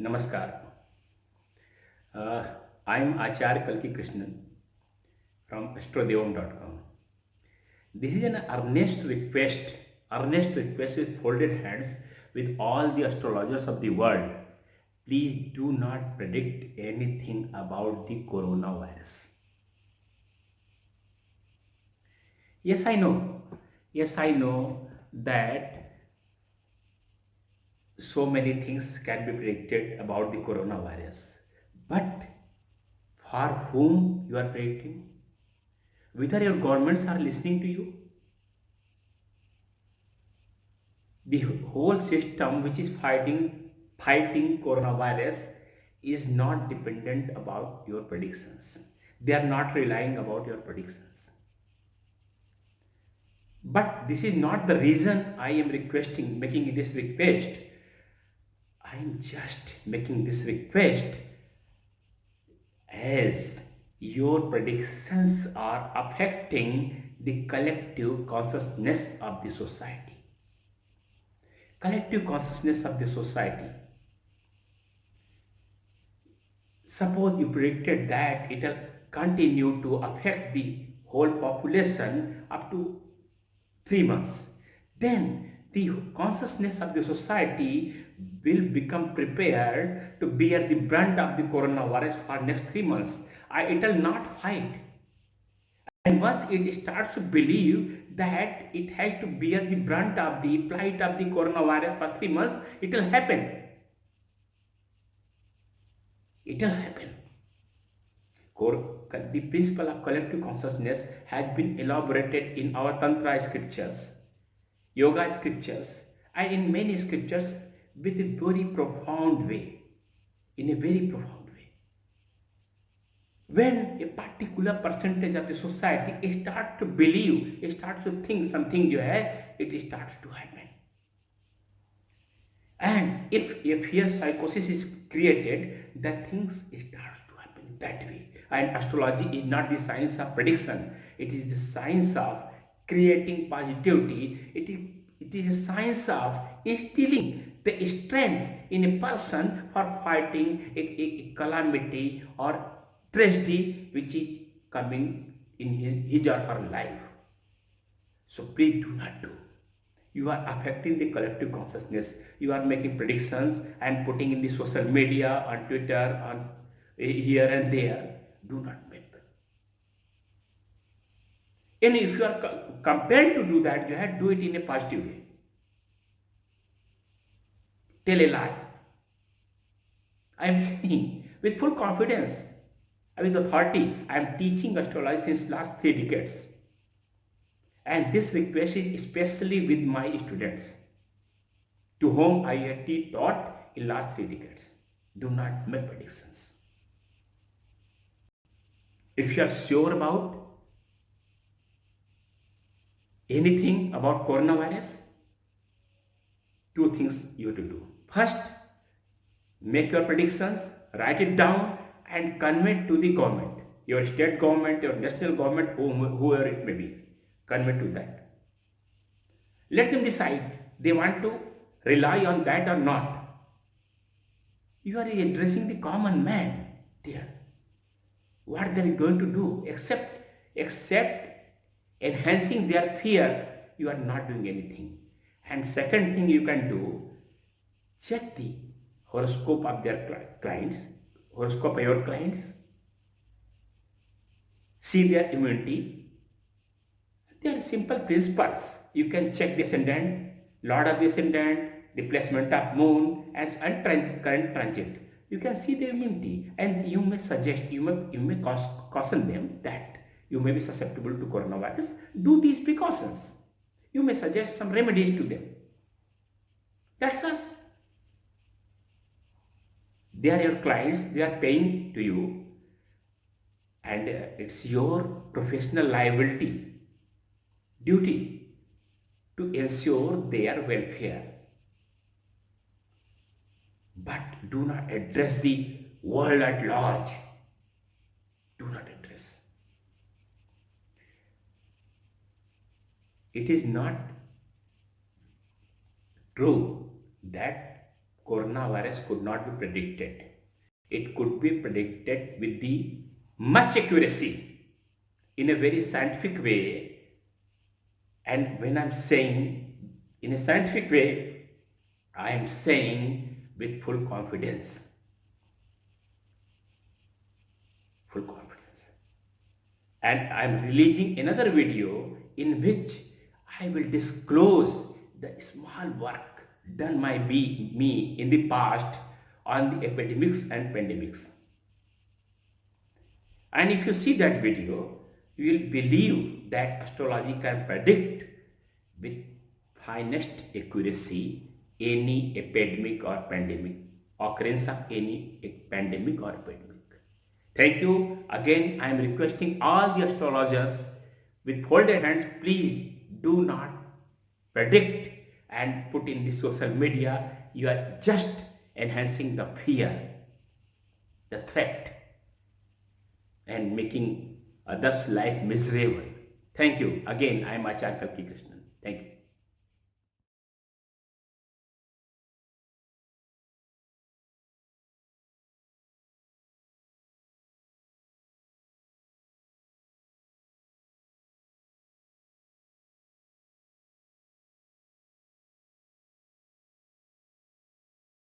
Namaskar. I am Acharya Kalki Krishnan from astrodevam.com. This is an earnest request with folded hands with all the astrologers of the world. Please do not predict anything about the coronavirus. Yes, I know. Yes, I know that so many things can be predicted about the coronavirus. But for whom you are predicting? Whether your governments are listening to you, the whole system which is fighting coronavirus is not dependent about your predictions. They are not relying about your predictions. But this is not the reason I am making this request. I am just making this request as your predictions are affecting the collective consciousness of the society. Collective consciousness of the society. Suppose you predicted that it will continue to affect the whole population up to 3 months. Then the consciousness of the society will become prepared to bear the brunt of the coronavirus for next 3 months. It will not fight. And once it starts to believe that it has to bear the brunt of the plight of the coronavirus for 3 months, it will happen. It will happen. The principle of collective consciousness has been elaborated in our Tantra scriptures, Yoga scriptures, and in many scriptures with a very profound way. In a very profound way. When a particular percentage of the society starts to believe, starts to think something, it starts to happen. And if fear psychosis is created, that things starts to happen that way. And astrology is not the science of prediction. It is the science of creating positivity. It is a science of instilling the strength in a person for fighting a calamity or tragedy which is coming in his or her life. So please do not do. You are affecting the collective consciousness. You are making predictions and putting in the social media, on Twitter, on here and there. Do not make. And if you are compelled to do that, you have to do it in a positive way. Tell a lie. I am saying with full confidence, with authority, I am teaching astrology since last 3 decades. And this request is especially with my students, to whom I have taught in last 3 decades. Do not make predictions. If you are sure about anything about coronavirus, 2 things you have to do. First, make your predictions, write it down and convey it to the government, your state government, your national government, whoever it may be. Convey to that. Let them decide they want to rely on that or not. You are addressing the common man there. What they are going to do except enhancing their fear, you are not doing anything. And second thing you can do, check the horoscope of their clients, horoscope of your clients, see their immunity. There are simple principles. You can check the ascendant, lord of the ascendant, the placement of moon, and current transit. You can see the immunity, and you may suggest, you may caution them that you may be susceptible to coronavirus. Do these precautions. You may suggest some remedies to them. That's all. They are your clients, they are paying to you, and it's your professional liability, duty to ensure their welfare. But do not address the world at large. Do not address. It is not true that coronavirus could not be predicted. It could be predicted with the much accuracy in a very scientific way. And when I'm saying in a scientific way, I am saying with full confidence. Full confidence. And I'm releasing another video in which I will disclose the small work done by me in the past on the epidemics and pandemics. And if you see that video, you will believe that astrology can predict with finest accuracy any epidemic or pandemic, occurrence of any pandemic or epidemic. Thank you. Again, I am requesting all the astrologers with folded hands, please do not predict and put in the social media. You are just enhancing the fear, the threat, and making others' life miserable. Thank you. Again, I am Acharya Kalki Krishnan. Thank you.